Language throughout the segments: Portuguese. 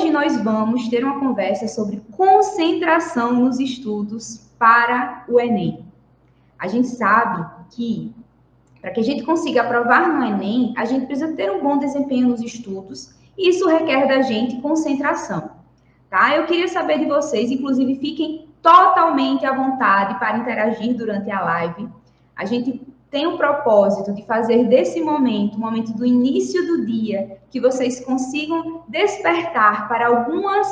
Hoje nós vamos ter uma conversa sobre concentração nos estudos para o Enem. A gente sabe que, para que a gente consiga aprovar no Enem, a gente precisa ter um bom desempenho nos estudos, e isso requer da gente concentração, tá? Eu queria saber de vocês, inclusive fiquem totalmente à vontade para interagir durante a live. A gente tem o propósito de fazer desse momento, o momento do início do dia, que vocês consigam despertar para alguns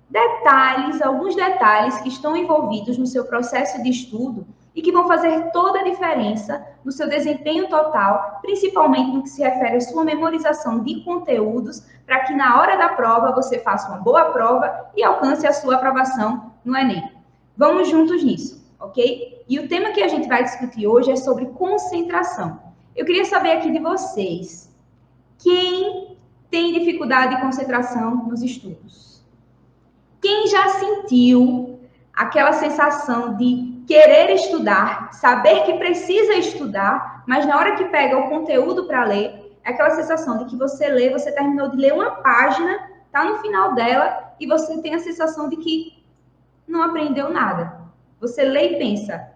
detalhes que estão envolvidos no seu processo de estudo e que vão fazer toda a diferença no seu desempenho total, principalmente no que se refere à sua memorização de conteúdos, para que na hora da prova você faça uma boa prova e alcance a sua aprovação no Enem. Vamos juntos nisso, ok? E o tema que a gente vai discutir hoje é sobre concentração. Eu queria saber aqui de vocês, quem tem dificuldade de concentração nos estudos? Quem já sentiu aquela sensação de querer estudar, saber que precisa estudar, mas na hora que pega o conteúdo para ler, é aquela sensação de que você lê, você terminou de ler uma página, está no final dela, e você tem a sensação de que não aprendeu nada. Você lê e pensa,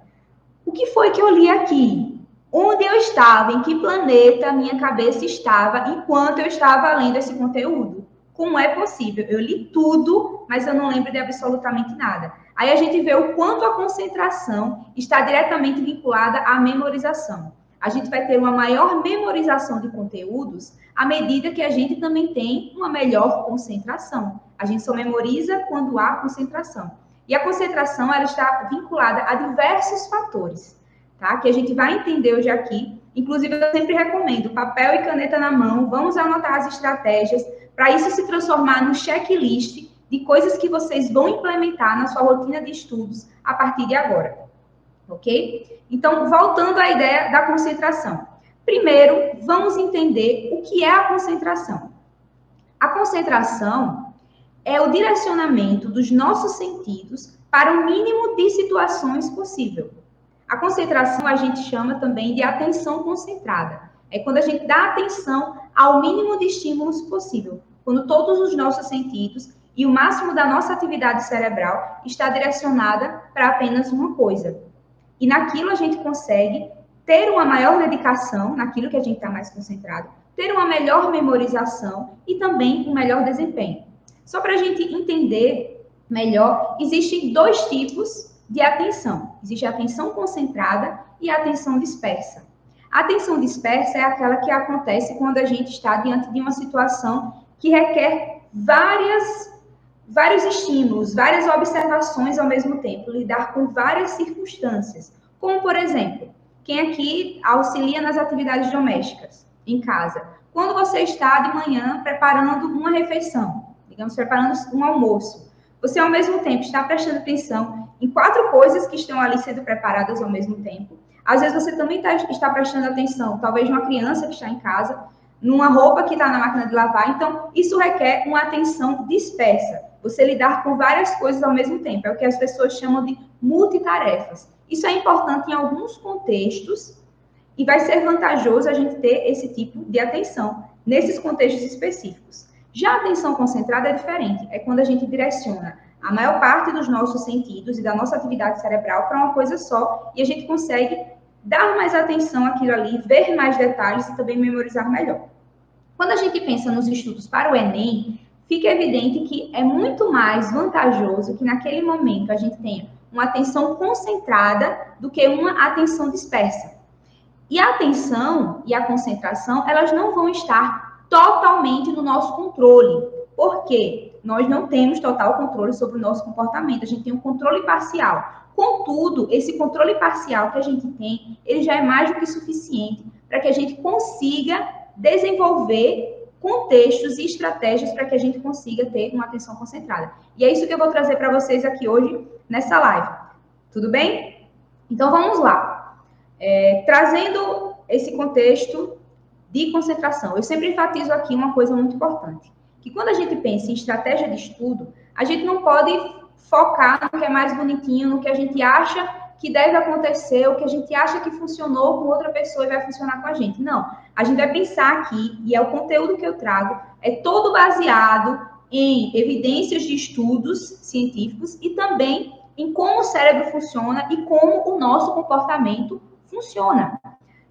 o que foi que eu li aqui? Onde eu estava? Em que planeta minha cabeça estava enquanto eu estava lendo esse conteúdo? Como é possível? Eu li tudo, mas eu não lembro de absolutamente nada. Aí a gente vê o quanto a concentração está diretamente vinculada à memorização. A gente vai ter uma maior memorização de conteúdos à medida que a gente também tem uma melhor concentração. A gente só memoriza quando há concentração. E a concentração, ela está vinculada a diversos fatores, tá? Que a gente vai entender hoje aqui. Inclusive, eu sempre recomendo papel e caneta na mão, vamos anotar as estratégias, para isso se transformar no checklist de coisas que vocês vão implementar na sua rotina de estudos a partir de agora, ok? Então, voltando à ideia da concentração. Primeiro, vamos entender o que é a concentração. A concentração é o direcionamento dos nossos sentidos para o mínimo de situações possível. A concentração a gente chama também de atenção concentrada. É quando a gente dá atenção ao mínimo de estímulos possível, quando todos os nossos sentidos e o máximo da nossa atividade cerebral está direcionada para apenas uma coisa. E naquilo a gente consegue ter uma maior dedicação, naquilo que a gente está mais concentrado, ter uma melhor memorização e também um melhor desempenho. Só para a gente entender melhor, existem dois tipos de atenção. Existe a atenção concentrada e a atenção dispersa. A atenção dispersa é aquela que acontece quando a gente está diante de uma situação que requer vários estímulos, várias observações ao mesmo tempo, lidar com várias circunstâncias. Como, por exemplo, quem aqui auxilia nas atividades domésticas em casa? Quando você está de manhã preparando uma refeição, digamos, preparando um almoço, você ao mesmo tempo está prestando atenção em 4 coisas que estão ali sendo preparadas ao mesmo tempo. Às vezes você também está prestando atenção, talvez numa criança que está em casa, numa roupa que está na máquina de lavar. Então, isso requer uma atenção dispersa. Você lidar com várias coisas ao mesmo tempo. É o que as pessoas chamam de multitarefas. Isso é importante em alguns contextos e vai ser vantajoso a gente ter esse tipo de atenção nesses contextos específicos. Já a atenção concentrada é diferente. É quando a gente direciona a maior parte dos nossos sentidos e da nossa atividade cerebral para uma coisa só e a gente consegue dar mais atenção àquilo ali, ver mais detalhes e também memorizar melhor. Quando a gente pensa nos estudos para o Enem, fica evidente que é muito mais vantajoso que naquele momento a gente tenha uma atenção concentrada do que uma atenção dispersa. E a atenção e a concentração, elas não vão estar totalmente no nosso controle. Por quê? Nós não temos total controle sobre o nosso comportamento, a gente tem um controle parcial. Contudo, esse controle parcial que a gente tem, ele já é mais do que suficiente para que a gente consiga desenvolver contextos e estratégias para que a gente consiga ter uma atenção concentrada. E é isso que eu vou trazer para vocês aqui hoje, nessa live. Tudo bem? Então, vamos lá. Trazendo esse contexto de concentração, eu sempre enfatizo aqui uma coisa muito importante, que quando a gente pensa em estratégia de estudo, a gente não pode focar no que é mais bonitinho, no que a gente acha que deve acontecer, o que a gente acha que funcionou com outra pessoa e vai funcionar com a gente. Não, a gente vai pensar aqui, e é o conteúdo que eu trago, é todo baseado em evidências de estudos científicos e também em como o cérebro funciona e como o nosso comportamento funciona.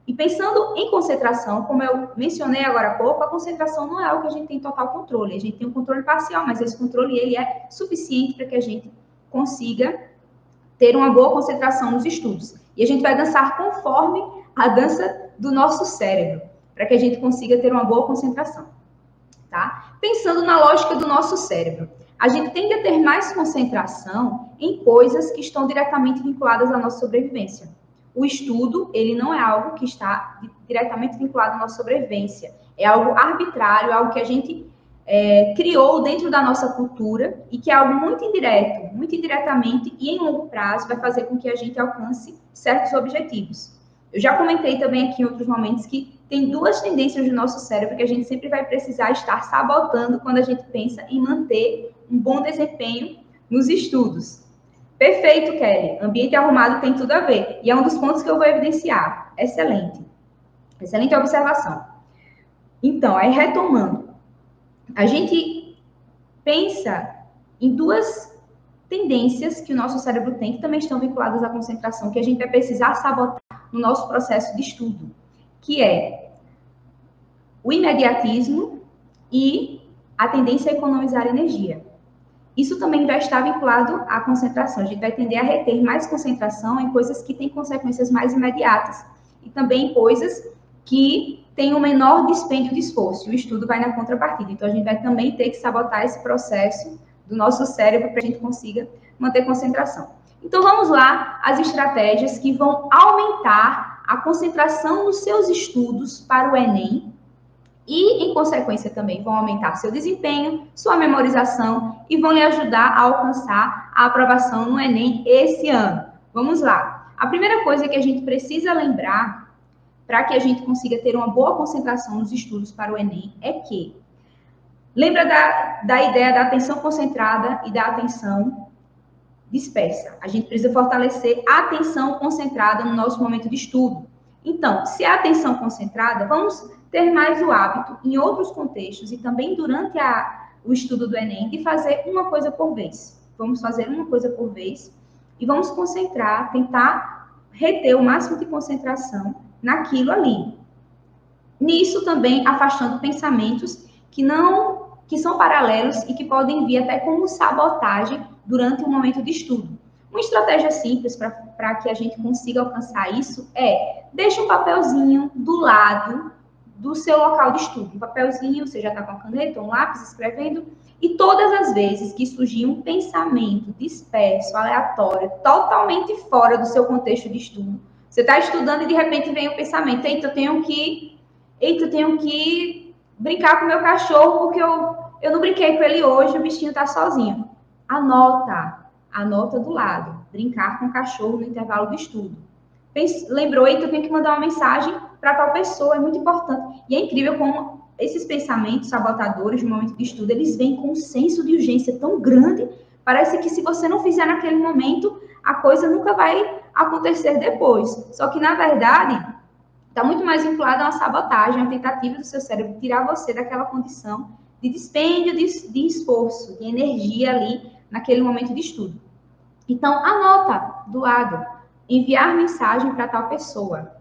E pensando em concentração, como eu mencionei agora há pouco, a concentração não é algo que a gente tem total controle. A gente tem um controle parcial, mas esse controle ele é suficiente para que a gente consiga ter uma boa concentração nos estudos. E a gente vai dançar conforme a dança do nosso cérebro, para que a gente consiga ter uma boa concentração. Tá? Pensando na lógica do nosso cérebro, a gente tende a ter mais concentração em coisas que estão diretamente vinculadas à nossa sobrevivência. O estudo, ele não é algo que está diretamente vinculado à nossa sobrevivência. É algo arbitrário, algo que a gente criou dentro da nossa cultura e que é algo muito indireto, muito indiretamente e em longo prazo vai fazer com que a gente alcance certos objetivos. Eu já comentei também aqui em outros momentos que tem duas tendências do nosso cérebro que a gente sempre vai precisar estar sabotando quando a gente pensa em manter um bom desempenho nos estudos. Perfeito, Kelly. Ambiente arrumado tem tudo a ver. E é um dos pontos que eu vou evidenciar. Excelente. Excelente observação. Então, aí retomando. A gente pensa em duas tendências que o nosso cérebro tem, que também estão vinculadas à concentração, que a gente vai precisar sabotar no nosso processo de estudo, que é o imediatismo e a tendência a economizar energia. Isso também vai estar vinculado à concentração. A gente vai tender a reter mais concentração em coisas que têm consequências mais imediatas e também em coisas que têm um menor dispêndio de esforço. O estudo vai na contrapartida. Então, a gente vai também ter que sabotar esse processo do nosso cérebro para que a gente consiga manter concentração. Então, vamos lá, as estratégias que vão aumentar a concentração nos seus estudos para o Enem e, em consequência, também vão aumentar seu desempenho, sua memorização e vão lhe ajudar a alcançar a aprovação no Enem esse ano. Vamos lá. A primeira coisa que a gente precisa lembrar para que a gente consiga ter uma boa concentração nos estudos para o Enem é que lembra da ideia da atenção concentrada e da atenção dispersa. A gente precisa fortalecer a atenção concentrada no nosso momento de estudo. Então, se a atenção concentrada, vamos ter mais o hábito, em outros contextos e também durante o estudo do Enem, de fazer uma coisa por vez. Vamos fazer uma coisa por vez e vamos concentrar, tentar reter o máximo de concentração naquilo ali. Nisso também afastando pensamentos que são paralelos e que podem vir até como sabotagem durante o momento de estudo. Uma estratégia simples para que a gente consiga alcançar isso é deixa um papelzinho do lado do seu local de estudo. Um papelzinho, você já está com a caneta, um lápis escrevendo, e todas as vezes que surgir um pensamento disperso, aleatório, totalmente fora do seu contexto de estudo, você está estudando e de repente vem o pensamento, eita, eu tenho que brincar com o meu cachorro porque eu não brinquei com ele hoje, o bichinho está sozinho. Anota do lado, brincar com o cachorro no intervalo do estudo. Lembrou, eita, eu tenho que mandar uma mensagem para tal pessoa, é muito importante. E é incrível como esses pensamentos sabotadores no momento de estudo, eles vêm com um senso de urgência tão grande, parece que se você não fizer naquele momento, a coisa nunca vai acontecer depois. Só que, na verdade, está muito mais vinculado a uma sabotagem, a uma tentativa do seu cérebro tirar você daquela condição de dispêndio de esforço, de energia ali naquele momento de estudo. Então, anota do lado, enviar mensagem para tal pessoa,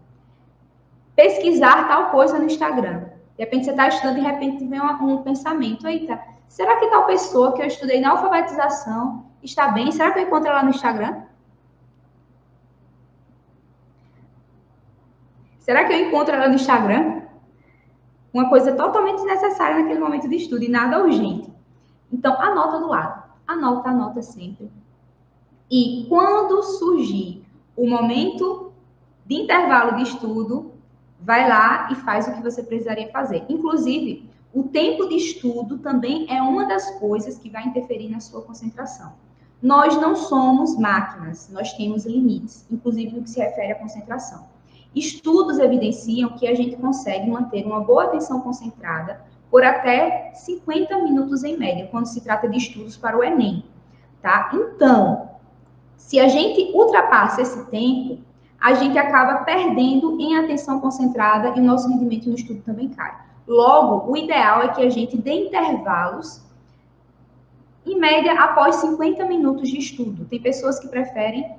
pesquisar tal coisa no Instagram. De repente você está estudando e de repente vem um pensamento, eita, será que tal pessoa que eu estudei na alfabetização está bem? Será que eu encontro ela no Instagram? Será que eu encontro ela no Instagram? Uma coisa totalmente desnecessária naquele momento de estudo e nada urgente. Então, anota do lado. Anota sempre. E quando surgir o momento de intervalo de estudo, vai lá e faz o que você precisaria fazer. Inclusive, o tempo de estudo também é uma das coisas que vai interferir na sua concentração. Nós não somos máquinas, nós temos limites, inclusive no que se refere à concentração. Estudos evidenciam que a gente consegue manter uma boa atenção concentrada por até 50 minutos em média, quando se trata de estudos para o Enem, tá? Então, se a gente ultrapassa esse tempo, a gente acaba perdendo em atenção concentrada e o nosso rendimento no estudo também cai. Logo, o ideal é que a gente dê intervalos em média, após 50 minutos de estudo. Tem pessoas que preferem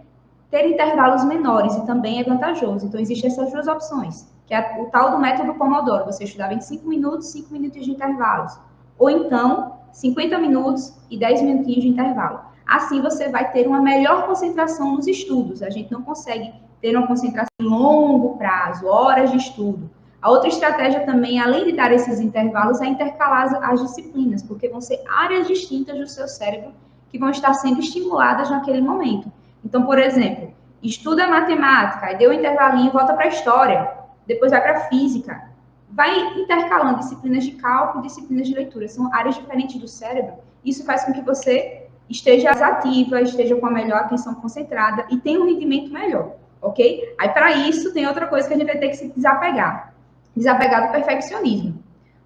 ter intervalos menores e também é vantajoso. Então, existem essas duas opções, que é o tal do método Pomodoro, você estudar 25 minutos, 5 minutos de intervalos. Ou então, 50 minutos e 10 minutinhos de intervalo. Assim, você vai ter uma melhor concentração nos estudos. A gente não consegue ter uma concentração em longo prazo, horas de estudo. A outra estratégia também, além de dar esses intervalos, é intercalar as disciplinas, porque vão ser áreas distintas do seu cérebro que vão estar sendo estimuladas naquele momento. Então, por exemplo, estuda matemática, aí deu um intervalinho, volta para a história, depois vai para a física. Vai intercalando disciplinas de cálculo, disciplinas de leitura. São áreas diferentes do cérebro. Isso faz com que você esteja ativa, esteja com a melhor atenção concentrada e tenha um rendimento melhor, ok? Aí, para isso, tem outra coisa que a gente vai ter que se desapegar. Desapegar do perfeccionismo,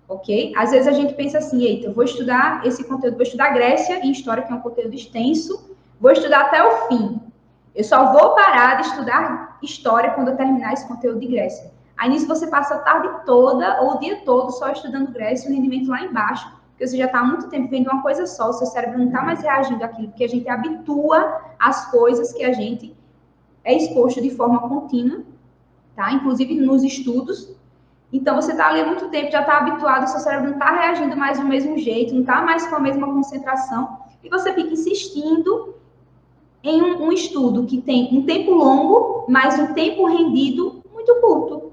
ok? Às vezes a gente pensa assim, eita, eu vou estudar esse conteúdo, vou estudar Grécia e História, que é um conteúdo extenso, vou estudar até o fim. Eu só vou parar de estudar História quando eu terminar esse conteúdo de Grécia. Aí nisso você passa a tarde toda ou o dia todo só estudando Grécia, o rendimento lá embaixo, porque você já está há muito tempo vendo uma coisa só, o seu cérebro não está mais reagindo àquilo, porque a gente habitua às coisas que a gente é exposto de forma contínua, tá? Inclusive nos estudos. Então, você está ali há muito tempo, já está habituado, o seu cérebro não está reagindo mais do mesmo jeito, não está mais com a mesma concentração, e você fica insistindo em um estudo que tem um tempo longo, mas um tempo rendido muito curto.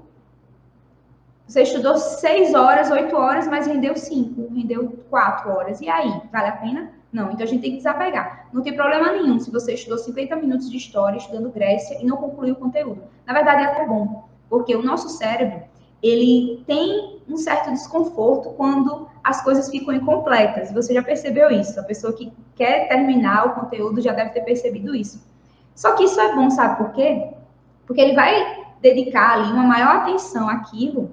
Você estudou 6 horas, 8 horas, mas rendeu 5, rendeu 4 horas. E aí, vale a pena? Não, então a gente tem que desapegar. Não tem problema nenhum se você estudou 50 minutos de história, estudando Grécia, e não concluiu o conteúdo. Na verdade, é até bom, porque o nosso cérebro, ele tem um certo desconforto quando as coisas ficam incompletas. Você já percebeu isso? A pessoa que quer terminar o conteúdo já deve ter percebido isso. Só que isso é bom, sabe por quê? Porque ele vai dedicar ali uma maior atenção àquilo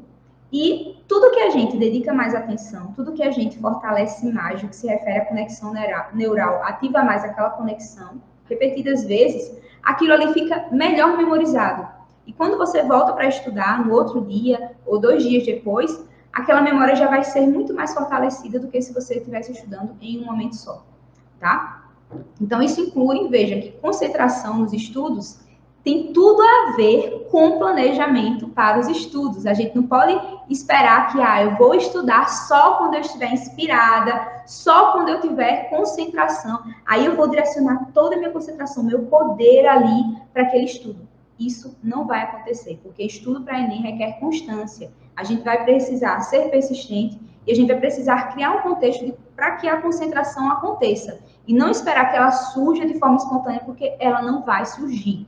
e tudo que a gente dedica mais atenção, tudo que a gente fortalece mais, o que se refere à conexão neural, ativa mais aquela conexão, repetidas vezes, aquilo ali fica melhor memorizado. E quando você volta para estudar no outro dia ou 2 dias depois, aquela memória já vai ser muito mais fortalecida do que se você estivesse estudando em um momento só, tá? Então, isso inclui, veja, que concentração nos estudos tem tudo a ver com planejamento para os estudos. A gente não pode esperar que, eu vou estudar só quando eu estiver inspirada, só quando eu tiver concentração. Aí eu vou direcionar toda a minha concentração, meu poder ali para aquele estudo. Isso não vai acontecer, porque estudo para Enem requer constância. A gente vai precisar ser persistente e a gente vai precisar criar um contexto para que a concentração aconteça. E não esperar que ela surja de forma espontânea, porque ela não vai surgir.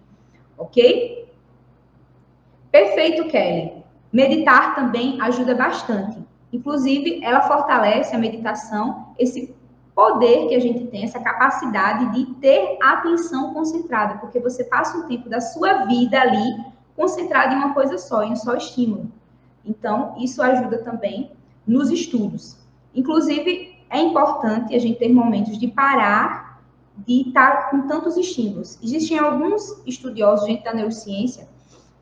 Ok? Perfeito, Kelly. Meditar também ajuda bastante. Inclusive, ela fortalece a meditação, esse poder que a gente tem, essa capacidade de ter atenção concentrada, porque você passa um tempo da sua vida ali concentrado em uma coisa só, em um só estímulo. Então, isso ajuda também nos estudos. Inclusive, é importante a gente ter momentos de parar de estar com tantos estímulos. Existem alguns estudiosos dentro da neurociência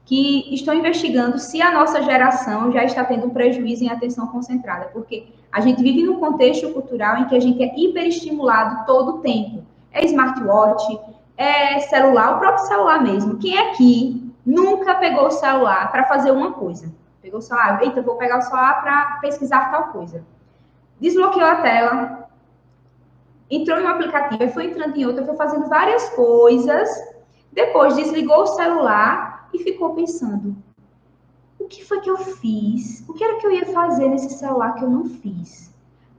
que estão investigando se a nossa geração já está tendo um prejuízo em atenção concentrada, porque a gente vive num contexto cultural em que a gente é hiperestimulado todo o tempo. É smartwatch, é celular, o próprio celular mesmo. Quem aqui nunca pegou o celular para fazer uma coisa? Pegou o celular, eita, vou pegar o celular para pesquisar tal coisa. Desbloqueou a tela, entrou em um aplicativo, foi entrando em outro, foi fazendo várias coisas, depois desligou o celular e ficou pensando, o que foi que eu fiz? O que era que eu ia fazer nesse celular que eu não fiz?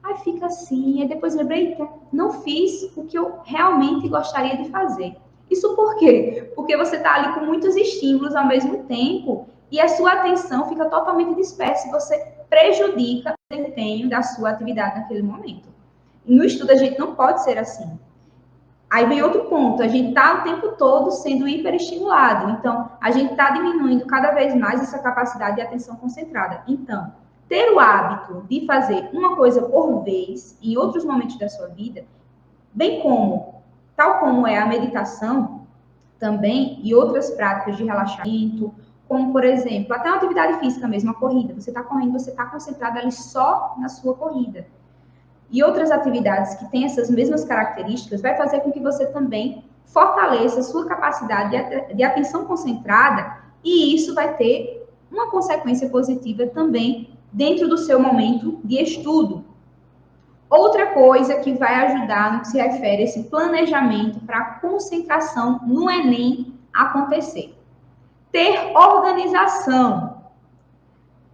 Aí fica assim, aí depois lembrei, eita, não fiz o que eu realmente gostaria de fazer. Isso por quê? Porque você está ali com muitos estímulos ao mesmo tempo e a sua atenção fica totalmente dispersa e você prejudica o desempenho da sua atividade naquele momento. No estudo, a gente não pode ser assim. Aí vem outro ponto, a gente está o tempo todo sendo hiperestimulado. Então, a gente está diminuindo cada vez mais essa capacidade de atenção concentrada. Então, ter o hábito de fazer uma coisa por vez em outros momentos da sua vida, bem como, tal como é a meditação também, e outras práticas de relaxamento, como, por exemplo, até uma atividade física mesmo, a corrida. Você está correndo, você está concentrado ali só na sua corrida. e outras atividades que têm essas mesmas características, vai fazer com que você também fortaleça a sua capacidade de atenção concentrada, e isso vai ter uma consequência positiva também dentro do seu momento de estudo. Outra coisa que vai ajudar no que se refere a esse planejamento para a concentração no Enem acontecer. Ter organização.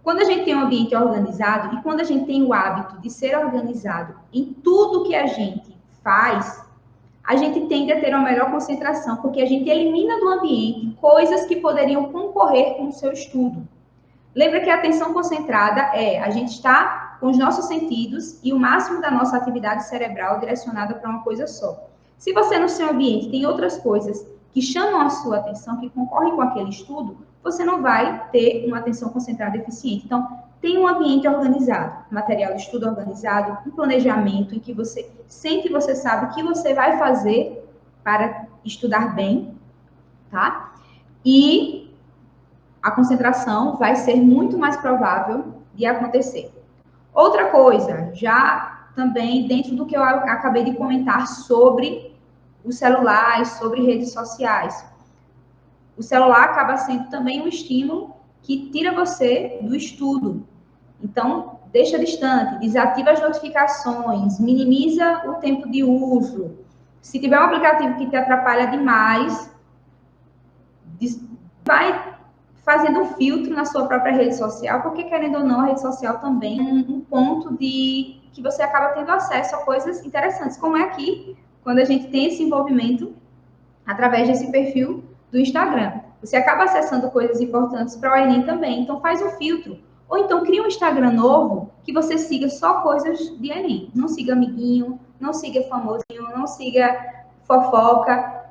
Quando a gente tem um ambiente organizado e quando a gente tem o hábito de ser organizado em tudo que a gente faz, a gente tende a ter uma melhor concentração, porque a gente elimina do ambiente coisas que poderiam concorrer com o seu estudo. Lembra que a atenção concentrada a gente está com os nossos sentidos e o máximo da nossa atividade cerebral direcionada para uma coisa só. Se você no seu ambiente tem outras coisas que chamam a sua atenção, que concorrem com aquele estudo, você não vai ter uma atenção concentrada eficiente. Então, tem um ambiente organizado, material de estudo organizado, um planejamento em que você sente e você sabe o que você vai fazer para estudar bem, tá? E a concentração vai ser muito mais provável de acontecer. Outra coisa, já também dentro do que eu acabei de comentar sobre os celulares, sobre redes sociais. O celular acaba sendo também um estímulo que tira você do estudo. Então, deixa distante, desativa as notificações, minimiza o tempo de uso. Se tiver um aplicativo que te atrapalha demais, vai fazendo um filtro na sua própria rede social, porque, querendo ou não, a rede social também é um ponto de que você acaba tendo acesso a coisas interessantes, como é aqui, quando a gente tem esse envolvimento através desse perfil do Instagram. Você acaba acessando coisas importantes para o Enem também, então faz um filtro. Ou então cria um Instagram novo que você siga só coisas de Enem. Não siga amiguinho, não siga famosinho, não siga fofoca.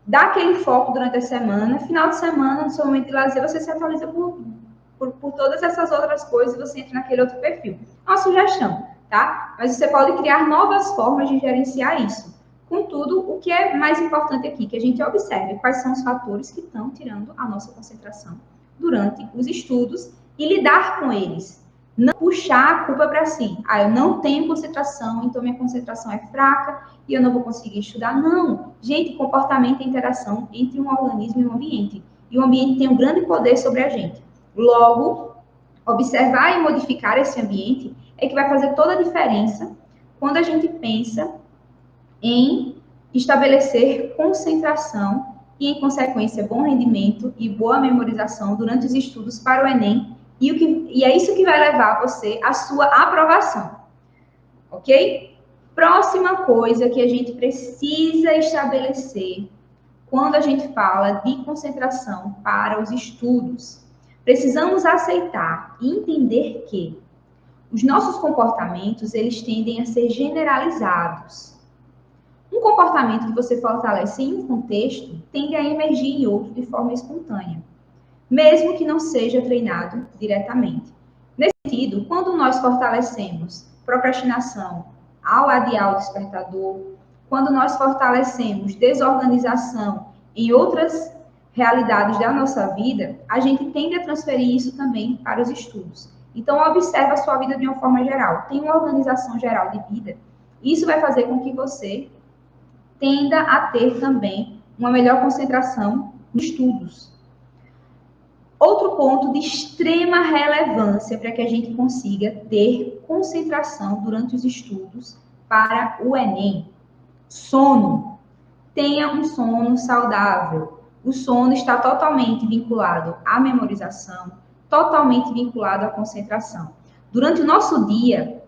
Dá aquele foco durante a semana, final de semana, no seu momento de lazer, você se atualiza por todas essas outras coisas e você entra naquele outro perfil. É uma sugestão, tá? Mas você pode criar novas formas de gerenciar isso. Contudo, o que é mais importante aqui, que a gente observe quais são os fatores que estão tirando a nossa concentração durante os estudos e lidar com eles. Não puxar a culpa para si. Eu não tenho concentração, então minha concentração é fraca e eu não vou conseguir estudar. Não. Gente, comportamento é interação entre um organismo e um ambiente. E o ambiente tem um grande poder sobre a gente. Logo, observar e modificar esse ambiente é que vai fazer toda a diferença quando a gente pensa em estabelecer concentração e, em consequência, bom rendimento e boa memorização durante os estudos para o Enem, e é isso que vai levar você à sua aprovação, ok? Próxima coisa que a gente precisa estabelecer quando a gente fala de concentração para os estudos. Precisamos aceitar e entender que os nossos comportamentos, eles tendem a ser generalizados. Um comportamento que você fortalece em um contexto tende a emergir em outro de forma espontânea, mesmo que não seja treinado diretamente. Nesse sentido, quando nós fortalecemos procrastinação ao adiar o despertador, quando nós fortalecemos desorganização em outras realidades da nossa vida, a gente tende a transferir isso também para os estudos. Então, observe a sua vida de uma forma geral. Tem uma organização geral de vida. Isso vai fazer com que você tenda a ter também uma melhor concentração nos estudos. Outro ponto de extrema relevância para que a gente consiga ter concentração durante os estudos para o Enem: sono. Tenha um sono saudável. O sono está totalmente vinculado à memorização, totalmente vinculado à concentração. Durante o nosso dia,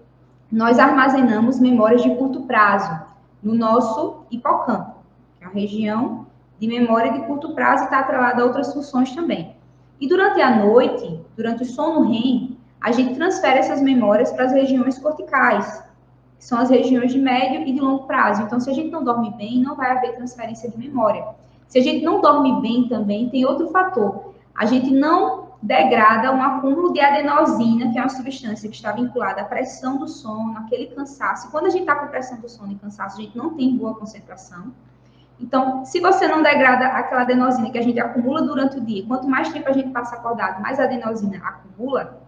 nós armazenamos memórias de curto prazo no nosso hipocampo, que é a região de memória de curto prazo e está atrelada a outras funções também. E durante a noite, durante o sono REM, a gente transfere essas memórias para as regiões corticais, que são as regiões de médio e de longo prazo. Então, se a gente não dorme bem, não vai haver transferência de memória. Se a gente não dorme bem também, tem outro fator. A gente não degrada um acúmulo de adenosina, que é uma substância que está vinculada à pressão do sono, aquele cansaço. Quando a gente está com pressão do sono e cansaço, a gente não tem boa concentração. Então, se você não degrada aquela adenosina que a gente acumula durante o dia, quanto mais tempo a gente passa acordado, mais adenosina acumula,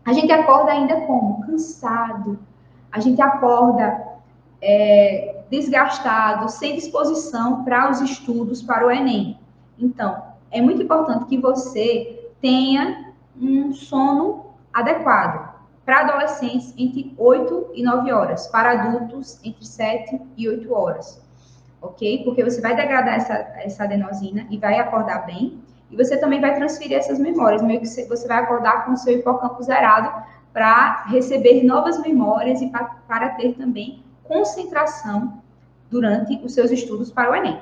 a gente acorda ainda como? Cansado. a gente acorda desgastado, sem disposição para os estudos, para o Enem. Então, é muito importante que você tenha um sono adequado. Para adolescentes, entre 8 e 9 horas. Para adultos, entre 7 e 8 horas. Ok? Porque você vai degradar essa adenosina e vai acordar bem. E você também vai transferir essas memórias. Meio que você vai acordar com o seu hipocampo zerado para receber novas memórias e para ter também concentração durante os seus estudos para o Enem.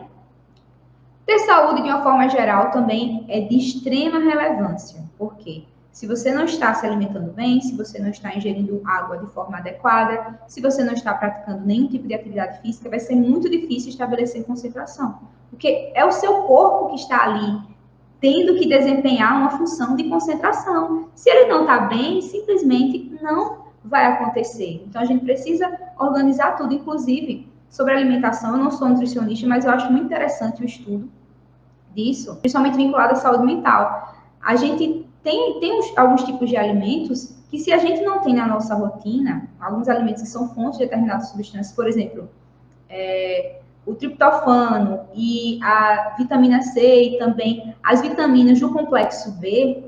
Ter saúde, de uma forma geral, também é de extrema relevância. Por quê? Se você não está se alimentando bem, se você não está ingerindo água de forma adequada, se você não está praticando nenhum tipo de atividade física, vai ser muito difícil estabelecer concentração. Porque é o seu corpo que está ali tendo que desempenhar uma função de concentração. Se ele não está bem, simplesmente não vai acontecer. Então, a gente precisa organizar tudo, inclusive sobre alimentação. Eu não sou nutricionista, mas eu acho muito interessante o estudo disso, principalmente vinculado à saúde mental. A gente tem alguns tipos de alimentos que, se a gente não tem na nossa rotina, alguns alimentos que são fontes de determinadas substâncias, por exemplo, o triptofano e a vitamina C e também as vitaminas do complexo B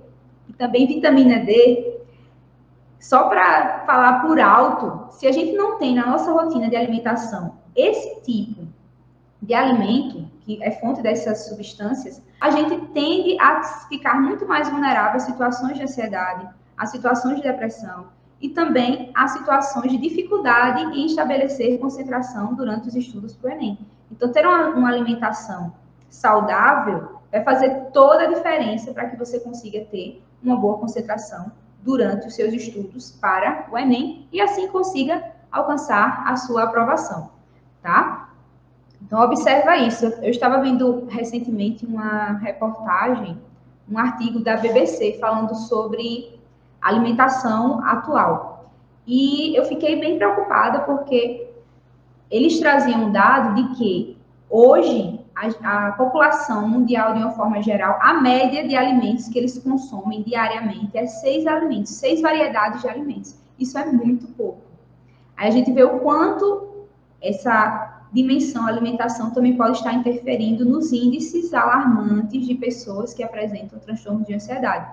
e também vitamina D, só para falar por alto, se a gente não tem na nossa rotina de alimentação esse tipo de alimento, que é fonte dessas substâncias, a gente tende a ficar muito mais vulnerável a situações de ansiedade, a situações de depressão e também a situações de dificuldade em estabelecer concentração durante os estudos para o Enem. Então, ter uma alimentação saudável vai fazer toda a diferença para que você consiga ter uma boa concentração durante os seus estudos para o Enem e assim consiga alcançar a sua aprovação, tá? Então, observa isso. Eu estava vendo recentemente uma reportagem, um artigo da BBC falando sobre alimentação atual. E eu fiquei bem preocupada porque eles traziam um dado de que hoje a população mundial, de uma forma geral, a média de alimentos que eles consomem diariamente é 6 alimentos, 6 variedades de alimentos. Isso é muito pouco. Aí a gente vê o quanto essa dimensão alimentação também pode estar interferindo nos índices alarmantes de pessoas que apresentam transtorno de ansiedade,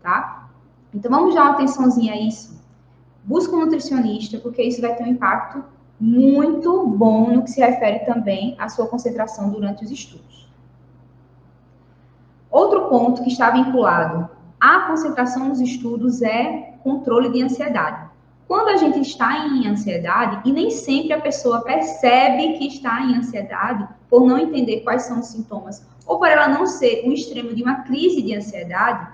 tá? Então, vamos dar uma atençãozinha a isso. Busca um nutricionista, porque isso vai ter um impacto muito bom no que se refere também à sua concentração durante os estudos. Outro ponto que está vinculado à concentração nos estudos é controle de ansiedade. Quando a gente está em ansiedade, e nem sempre a pessoa percebe que está em ansiedade, por não entender quais são os sintomas, ou por ela não ser um extremo de uma crise de ansiedade,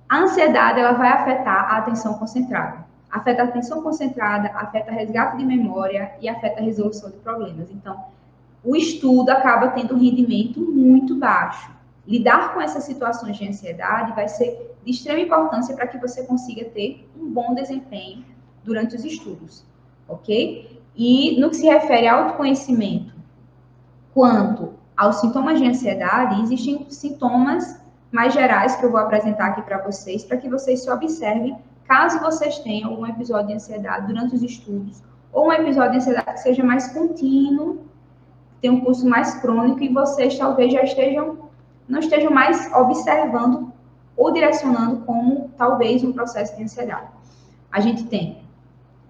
a ansiedade ela vai afetar a atenção concentrada. Afeta a atenção concentrada, afeta resgate de memória e afeta a resolução de problemas. Então, o estudo acaba tendo um rendimento muito baixo. Lidar com essas situações de ansiedade vai ser de extrema importância para que você consiga ter um bom desempenho durante os estudos, ok? E no que se refere ao autoconhecimento, quanto aos sintomas de ansiedade, existem sintomas mais gerais que eu vou apresentar aqui para vocês que vocês se observem caso vocês tenham algum episódio de ansiedade durante os estudos, ou um episódio de ansiedade que seja mais contínuo, tem um curso mais crônico e vocês talvez já não estejam mais observando ou direcionando como talvez um processo de ansiedade. A gente tem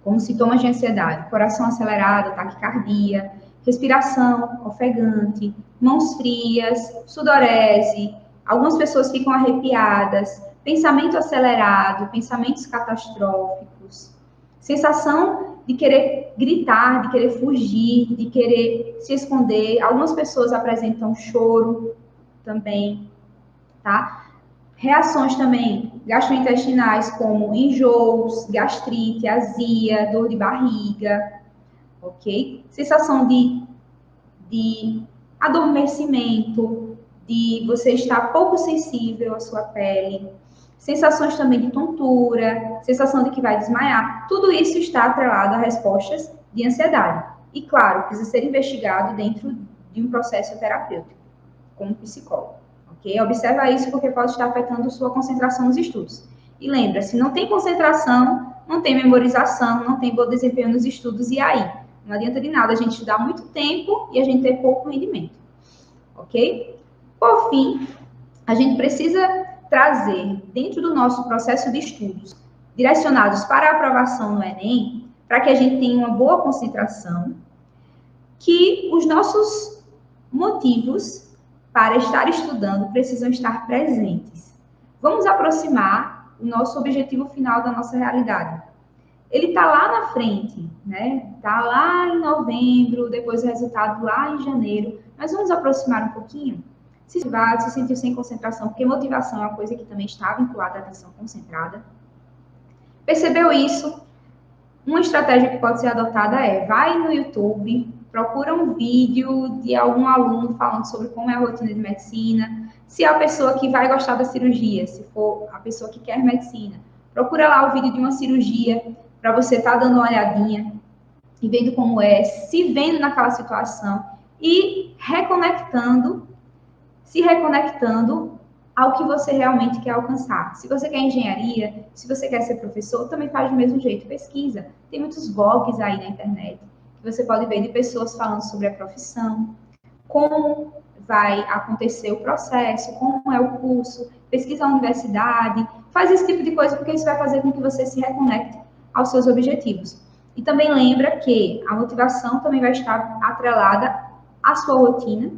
como sintomas de ansiedade, coração acelerado, taquicardia, respiração ofegante, mãos frias, sudorese, algumas pessoas ficam arrepiadas, pensamento acelerado, pensamentos catastróficos, sensação de querer gritar, de querer fugir, de querer se esconder. Algumas pessoas apresentam choro também, tá? Reações também gastrointestinais, como enjoos, gastrite, azia, dor de barriga, ok? Sensação de adormecimento, de você estar pouco sensível à sua pele, sensações também de tontura, sensação de que vai desmaiar. Tudo isso está atrelado a respostas de ansiedade. E, claro, precisa ser investigado dentro de um processo terapêutico, como psicólogo. Okay? Observa isso porque pode estar afetando sua concentração nos estudos. E lembra, se não tem concentração, não tem memorização, não tem bom desempenho nos estudos, e aí? Não adianta de nada a gente estudar muito tempo e a gente ter pouco rendimento, ok? Por fim, a gente precisa trazer dentro do nosso processo de estudos direcionados para a aprovação no Enem, para que a gente tenha uma boa concentração, que os nossos motivos para estar estudando precisam estar presentes. Vamos aproximar o nosso objetivo final da nossa realidade. Ele está lá na frente, né? Está lá em novembro, depois o resultado lá em janeiro. Mas vamos aproximar um pouquinho? Se sentiu sem concentração, porque motivação é uma coisa que também está vinculada à atenção concentrada. Percebeu isso? Uma estratégia que pode ser adotada é, vai no YouTube, procura um vídeo de algum aluno falando sobre como é a rotina de medicina, se é a pessoa que vai gostar da cirurgia, se for a pessoa que quer medicina, procura lá o vídeo de uma cirurgia para você estar dando uma olhadinha e vendo como é, se vendo naquela situação e se reconectando ao que você realmente quer alcançar. Se você quer engenharia, se você quer ser professor, também faz do mesmo jeito, pesquisa. Tem muitos blogs aí na internet que você pode ver de pessoas falando sobre a profissão, como vai acontecer o processo, como é o curso, pesquisa a universidade, faz esse tipo de coisa porque isso vai fazer com que você se reconecte aos seus objetivos. E também lembra que a motivação também vai estar atrelada à sua rotina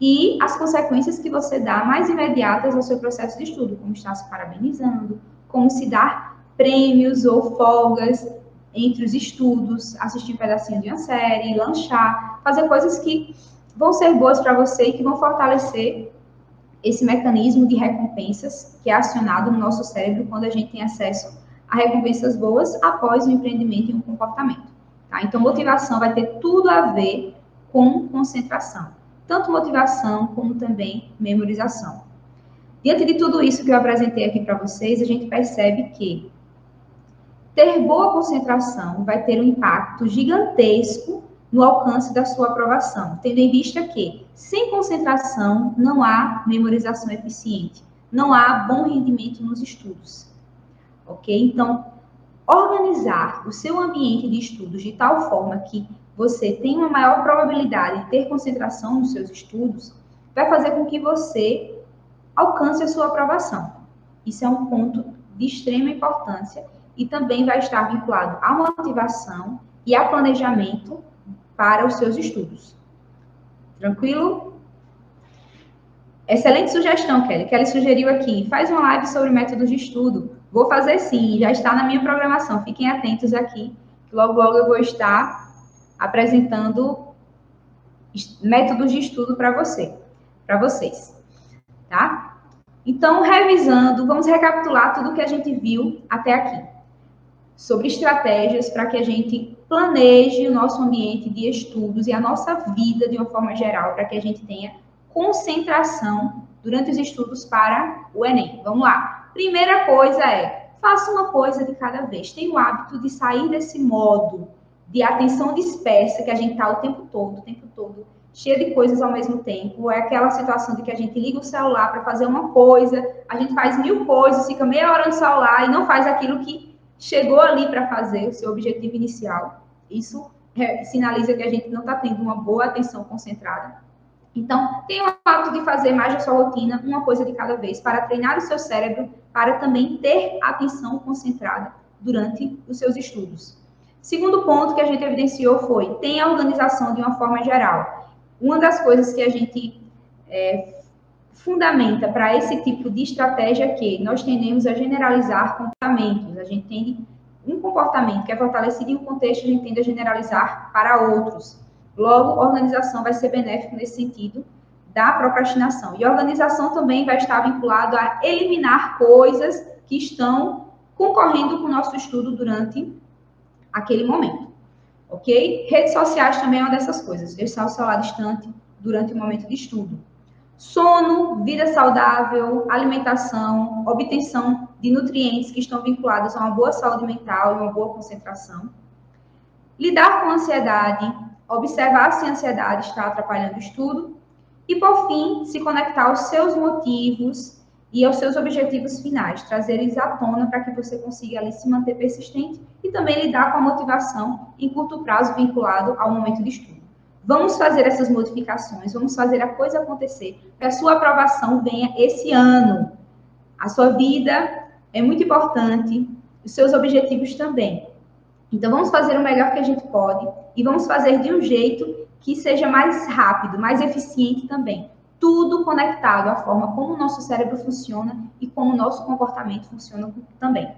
e as consequências que você dá mais imediatas ao seu processo de estudo, como estar se parabenizando, como se dar prêmios ou folgas entre os estudos, assistir um pedacinho de uma série, lanchar, fazer coisas que vão ser boas para você e que vão fortalecer esse mecanismo de recompensas que é acionado no nosso cérebro quando a gente tem acesso a recompensas boas após o empreendimento e um comportamento. Tá? Então, motivação vai ter tudo a ver com concentração. Tanto motivação como também memorização. Diante de tudo isso que eu apresentei aqui para vocês, a gente percebe que ter boa concentração vai ter um impacto gigantesco no alcance da sua aprovação, tendo em vista que, sem concentração, não há memorização eficiente, não há bom rendimento nos estudos. Ok? Então, organizar o seu ambiente de estudos de tal forma que você tenha uma maior probabilidade de ter concentração nos seus estudos, vai fazer com que você alcance a sua aprovação. Isso é um ponto de extrema importância e também vai estar vinculado à motivação e a planejamento para os seus estudos. Tranquilo? Excelente sugestão, Kelly. Kelly sugeriu aqui, faz uma live sobre métodos de estudo. Vou fazer sim, já está na minha programação. Fiquem atentos aqui, que logo eu vou estar apresentando métodos de estudo para vocês, tá? Então, revisando, vamos recapitular tudo que a gente viu até aqui. Sobre estratégias para que a gente planeje o nosso ambiente de estudos e a nossa vida de uma forma geral, para que a gente tenha concentração durante os estudos para o Enem. Vamos lá. Primeira coisa é, faça uma coisa de cada vez. Tenha o hábito de sair desse modo de atenção dispersa que a gente está o tempo todo, cheia de coisas ao mesmo tempo. É aquela situação de que a gente liga o celular para fazer uma coisa, a gente faz 1000 coisas, fica meia hora no celular e não faz aquilo que chegou ali para fazer, o seu objetivo inicial. Isso sinaliza que a gente não está tendo uma boa atenção concentrada. Então, tenha o hábito de fazer mais da sua rotina, uma coisa de cada vez, para treinar o seu cérebro, para também ter atenção concentrada durante os seus estudos. Segundo ponto que a gente evidenciou foi, tenha a organização de uma forma geral. Uma das coisas que a gente fundamenta para esse tipo de estratégia é que nós tendemos a generalizar comportamentos. A gente tende um comportamento que é fortalecido em um contexto, a gente tende a generalizar para outros. Logo, organização vai ser benéfico nesse sentido da procrastinação. E a organização também vai estar vinculado a eliminar coisas que estão concorrendo com o nosso estudo durante aquele momento, ok? Redes sociais também é uma dessas coisas. Deixar o celular distante durante o momento de estudo. Sono, vida saudável, alimentação, obtenção de nutrientes que estão vinculados a uma boa saúde mental e uma boa concentração. Lidar com a ansiedade, observar se a ansiedade está atrapalhando o estudo. E, por fim, se conectar aos seus motivos e aos seus objetivos finais, trazer eles à tona para que você consiga ali se manter persistente e também lidar com a motivação em curto prazo vinculado ao momento de estudo. Vamos fazer essas modificações, vamos fazer a coisa acontecer, para a sua aprovação venha esse ano. A sua vida é muito importante, os seus objetivos também. Então, vamos fazer o melhor que a gente pode e vamos fazer de um jeito que seja mais rápido, mais eficiente também. Tudo conectado à forma como o nosso cérebro funciona e como o nosso comportamento funciona também.